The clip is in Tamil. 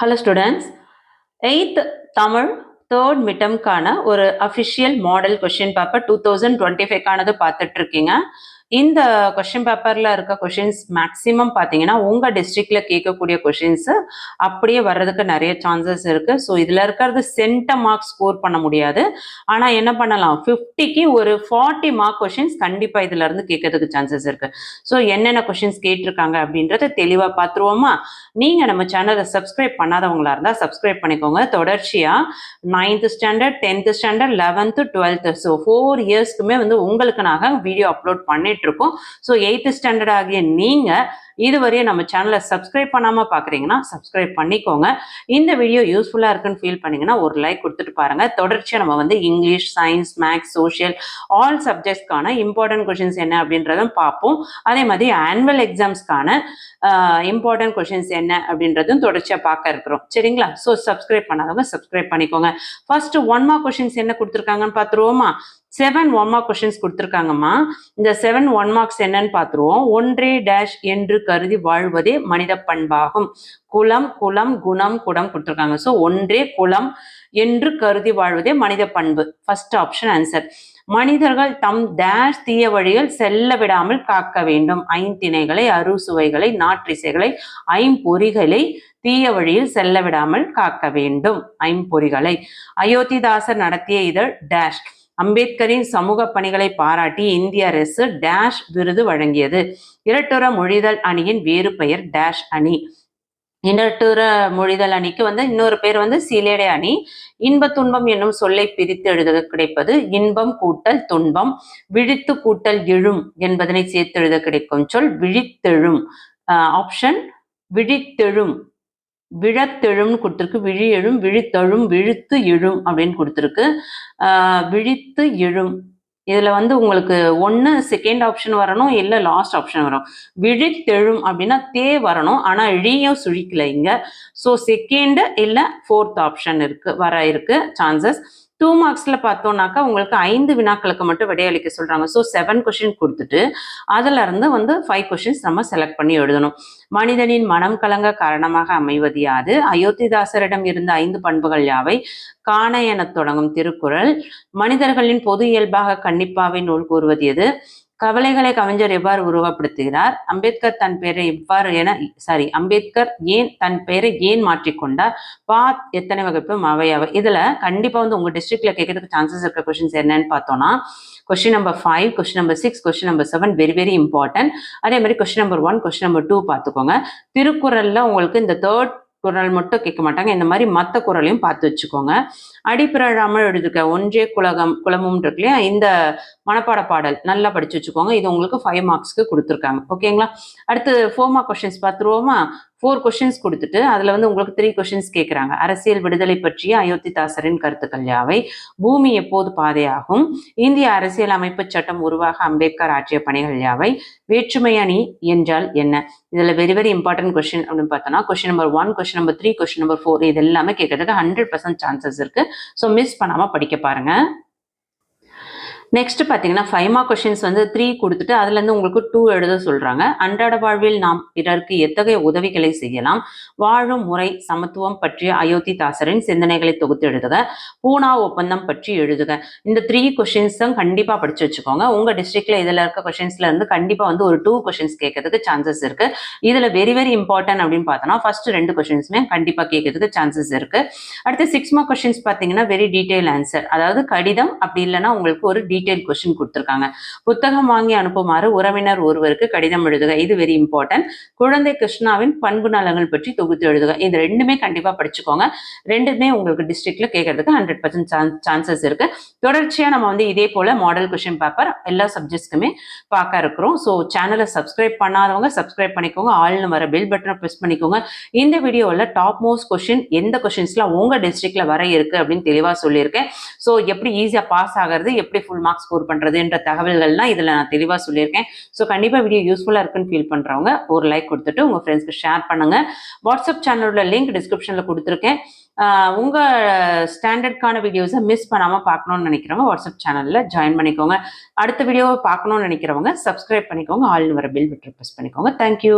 Hello students, 8th Tamil third midterm கான ஒரு official model question paper 2025 கானது பார்த்துட்டு இருக்கீங்க. இந்த கொஸ்டின் பேப்பர்ல இருக்க கொஷின்ஸ் மேக்ஸிமம் பார்த்தீங்கன்னா உங்க டிஸ்ட்ரிக்ட்ல கேட்கக்கூடிய கொஷின்ஸ் அப்படியே வர்றதுக்கு நிறைய சான்சஸ் இருக்கு. ஸோ இதுல இருக்கிறது சென்ட மார்க் ஸ்கோர் பண்ண முடியாது. ஆனா என்ன பண்ணலாம், 50க்கு ஒரு 40 மார்க் கொஷின்ஸ் கண்டிப்பா இதுல இருந்து கேட்கறதுக்கு சான்சஸ் இருக்கு. ஸோ என்னென்ன கொஷின்ஸ் கேட்டிருக்காங்க அப்படின்றத தெளிவா பார்த்துருவோமா? நீங்க நம்ம சேனலை சப்ஸ்கிரைப் பண்ணாதவங்களா இருந்தா சப்ஸ்கிரைப் பண்ணிக்கோங்க. தொடர்ச்சியா 9th standard 10th standard 11th 12th so 4 இயர்ஸ்க்குமே வந்து உங்களுக்கு நாங்கள் வீடியோ அப்லோட் பண்ணிட்டு இருக்கோம். ஸோ 8th ஸ்டாண்டர்ட் ஆகிய நீங்க இதுவரையும் நம்ம சேனலை சப்ஸ்கிரைப் பண்ணாம பாக்குறீங்கன்னா சப்ஸ்கிரைப் பண்ணிக்கோங்க. இந்த வீடியோ யூஸ்ஃபுல்லா இருக்குன்னு ஃபீல் பண்ணீங்கன்னா ஒரு லைக் கொடுத்துட்டு பாருங்க. தொடர்ச்சியா நம்ம வந்து English, science, maths, social all சப்ஜெக்ட்ஸ்க்கான இம்பார்ட்டன்ட் கொஷின்ஸ் என்ன அப்படின்றதும் பார்ப்போம். அதே மாதிரி ஆனுவல் எக்ஸாம்ஸ்க்கான இம்பார்ட்டன்ட் கொஷின்ஸ் என்ன அப்படின்றதும் தொடர்ச்சியா பார்க்க இருக்கிறோம். சரிங்களா? ஸோ சப்ஸ்கிரைப் பண்ணாதவங்க சப்ஸ்கிரைப் பண்ணிக்கோங்க. ஃபர்ஸ்ட் 1 மார்க் கொஷின்ஸ் என்ன கொடுத்துருக்காங்கன்னு பார்த்துருவோமா? 7 1 மார்க் கொஷின்ஸ் கொடுத்துருக்காங்கம்மா. இந்த 7 1 மார்க்ஸ் என்னன்னு பார்த்துருவோம். ஒன்றே டேஷ் என்று கருதி வாழ்வதே மனித பண்பாகும். குலம், குலம், குணம், குடம் கொடுத்துருக்காங்க. ஸோ ஒன்றே குலம் என்று கருதி வாழ்வதே மனித பண்பு. First option answer. மனிதர்கள் தம் டேஷ் தீய வழிகள் செல்ல விடாமல் காக்க வேண்டும். ஐந்திணைகளை, அறுசுவைகளை, நாற்றிசைகளை, ஐம்பொறிகளை தீய வழியில் செல்ல விடாமல் காக்க வேண்டும். ஐம்பொறிகளை. அயோத்திதாசர் நடத்திய இதழ் டேஷ். அம்பேத்கரின் சமூக பணிகளை பாராட்டி இந்திய அரசு டேஷ் விருது வழங்கியது. இரட்டுற மொழிதல் அணியின் வேறு பெயர் டேஷ் அணி. இரட்டுற மொழிதல் அணிக்கு வந்து இன்னொரு பேர் வந்து சீலேடை அணி. இன்ப துன்பம் என்னும் சொல்லை பிரித்து எழுத கிடைப்பது இன்பம் கூட்டல் துன்பம். விழித்து கூட்டல் எழும் என்பதனை சேர்த்து எழுத கிடைக்கும் சொல் விழித்தெழும். ஆப்ஷன் விழித்தெழும். விழத்தெழும்னு கொடுத்துருக்கு. விழி எழும், விழித்தெழும், விழுத்து எழும் அப்படின்னு கொடுத்துருக்கு. விழித்து எழும். இதுல வந்து உங்களுக்கு ஒன்று செகண்ட் ஆப்ஷன் வரணும், இல்லை லாஸ்ட் ஆப்ஷன் வரும். விழித்தெழும் அப்படின்னா தே வரணும், ஆனா இழியும் சுழிக்கல இங்க. ஸோ செகண்ட் இல்லை ஃபோர்த் ஆப்ஷன் இருக்கு சான்சஸ். 2 மார்க்ஸ்ல பார்த்தோம்னாக்கா உங்களுக்கு 5 வினாக்களுக்கு மட்டும் விடையளிக்க சொல்றாங்க. ஸோ 7 கொஸ்டின் கொடுத்துட்டு அதுல இருந்து வந்து 5 கொஸ்டின்ஸ் நம்ம செலக்ட் பண்ணி எழுதணும். மனிதனின் மனம் கலங்க காரணமாக அமைவது யாது? அயோத்திதாசரிடம் இருந்த 5 பண்புகள் யாவை? காண என தொடங்கும் திருக்குறள். மனிதர்களின் பொது இயல்பாக கன்னிப்பாவை நூல் கூறுவது எது? கவலைகளை கவிஞர் எவ்வாறு உருவப்படுத்துகிறார்? அம்பேத்கர் தன் பெயரை அம்பேத்கர் தன் பெயரை ஏன் மாற்றிக்கொண்டார்? பாத் எத்தனை வகுப்பு அவையாவை? இதுல கண்டிப்பா வந்து உங்க டிஸ்ட்ரிக்ட்ல கேட்கறதுக்கு சான்சஸ் இருக்க கொஸ்டின்ஸ் என்னன்னு பார்த்தோம்னா question number 5, question number 6, question number 7 very very important. அதே மாதிரி கொஸ்டின் நம்பர் 1, கொஸ்டின் நம்பர் 2 பார்த்துக்கோங்க. திருக்குறள்ல உங்களுக்கு இந்த 3rd குறள் மட்டும் கேட்க மாட்டாங்க. இந்த மாதிரி மற்ற குறளையும் பார்த்து வச்சுக்கோங்க. அடிப்பிரழாமல் எழுதுக்க ஒன்றே குலமும் இருக்கு இல்லையா? இந்த மனப்பாட பாடல் நல்லா படிச்சு வச்சுக்கோங்க. இது உங்களுக்கு 5 மார்க்ஸ்க்கு கொடுத்துருக்காங்க. ஓகேங்களா? அடுத்து 4 மார்க் கொஸ்டின்ஸ் பார்த்துருவோமா? 4 கொஸ்டின்ஸ் கொடுத்துட்டு அதுல வந்து உங்களுக்கு 3 கொஸ்டின்ஸ் கேட்குறாங்க. அரசியல் விடுதலை பற்றிய அயோத்திதாசரின் கருத்துக்கள் யாவை? பூமி எப்போது பாதையாகும்? இந்திய அரசியல் அமைப்பு சட்டம் உருவாக அம்பேத்கர் ஆற்றிய பணிகள் யாவை? வேற்றுமை அணி என்றால் என்ன? இதுல வெரி வெரி இம்பார்ட்டன்ட் கொஸ்டின் அப்படின்னு பார்த்தோம்னா question number 1, question number 3, question number 4 இது எல்லாமே கேட்கறதுக்கு 100% சான்சஸ் இருக்கு. ஸோ மிஸ் பண்ணாம படிக்க பாருங்க. நெக்ஸ்ட் பார்த்தீங்கன்னா 5 மார்க் கொஸ்டின்ஸ் வந்து 3 கொடுத்துட்டு அதுல இருந்து உங்களுக்கு 2 எழுத சொல்றாங்க. அன்றாட வாழ்வில் நாம் பிறருக்கு எத்தகைய உதவிகளை செய்யலாம்? வாழும் முறை, சமத்துவம் பற்றிய அயோத்திதாசரின் சிந்தனைகளை தொகுத்து எழுதுக. பூனா ஒப்பந்தம் பற்றி எழுதுக. இந்த 3 கொஸ்டின்ஸும் கண்டிப்பா படிச்சு வச்சுக்கோங்க. உங்க டிஸ்ட்ரிக்ட்ல இதுல இருக்க கொஸ்டின்ஸ்ல இருந்து கண்டிப்பா வந்து ஒரு 2 கொஸ்டின்ஸ் கேட்கறதுக்கு சான்சஸ் இருக்கு. இதுல வெரி வெரி இம்பார்ட்டன்ட் அப்படின்னு பார்த்தோம்னா ஃபர்ஸ்ட் 2 கொஸ்டின்ஸுமே கண்டிப்பா கேட்கறதுக்கு சான்சஸ் இருக்கு. அடுத்து 6 மார்க் கொஸ்டின்ஸ் பார்த்தீங்கன்னா வெரி டீடைல் ஆன்சர். அதாவது கடிதம் அப்படி இல்லைன்னா உங்களுக்கு ஒரு டீடைல் கொஸ்டின் கொடுத்திருக்காங்க. புத்தகம் வாங்கி அனுப்புமாறு உறவினர் ஒருவருக்கு கடிதம் எழுதுக. இது வெரி இம்பார்ட்டன்ட். குழந்தை கிருஷ்ணாவின் பண்பு நலங்கள் பற்றி தொகுத்து எழுதுக. இது ரெண்டுமே கண்டிப்பா படிச்சுக்கோங்க. ரெண்டுமே உங்களுக்கு டிஸ்ட்ரிக்ட்ல கேட்கறதுக்கு 100% சான்சஸ் இருக்கு. தொடர்ச்சியா நம்ம வந்து இதே போல மாடல் கொஸ்டின் பேப்பர் எல்லா சப்ஜெக்ட்ஸ்க்குமே பார்க்க இருக்கிறோம். ஸோ சேனலை சப்ஸ்கிரைப் பண்ணாதவங்க சப்ஸ்கிரைப் பண்ணிக்கோங்க. ஆல்னு வர பெல் பட்டனை ப்ரெஸ் பண்ணிக்கோங்க. இந்த வீடியோவில் டாப் மோஸ்ட் கொஸ்டின் எந்த கொஸ்டின்ஸ்ல உங்க டிஸ்ட்ரிக்ட்ல வர இருக்கு அப்படின்னு தெளிவா சொல்லியிருக்கேன். ஸோ எப்படி ஈஸியா பாஸ் ஆகிறது, எப்படி ஃபுல் மார்க்ஸ் ஸ்கோர் பண்றதுன்ற தகவல்கள்லாம் இதுல நான் தெளிவா சொல்லியிருக்கேன். ஸோ கண்டிப்பா வீடியோ யூஸ்ஃபுல்லா இருக்குன்னு ஃபீல் பண்றவங்க ஒரு லைக் கொடுத்துட்டு உங்க ஃப்ரெண்ட்ஸ்க்கு ஷேர் பண்ணுங்க. வாட்ஸ்அப் சேனலோட லிங்க் டிஸ்கிரிப்ஷன்ல கொடுத்துருக்கேன். உங்க ஸ்டாண்டர்ட்கான வீடியோஸை மிஸ் பண்ணாம பார்க்கணும்னு நினைக்கிறவங்க வாட்ஸ்அப் சேனல்ல ஜாயின் பண்ணிக்கோங்க. அடுத்த வீடியோவை பார்க்கணும்னு நினைக்கிறவங்க சப்ஸ்கிரைப் பண்ணிக்கோங்க. ஆல்னு வர பெல் பட்டன் ப்ரெஸ் பண்ணிக்கோங்க. தேங்க்யூ.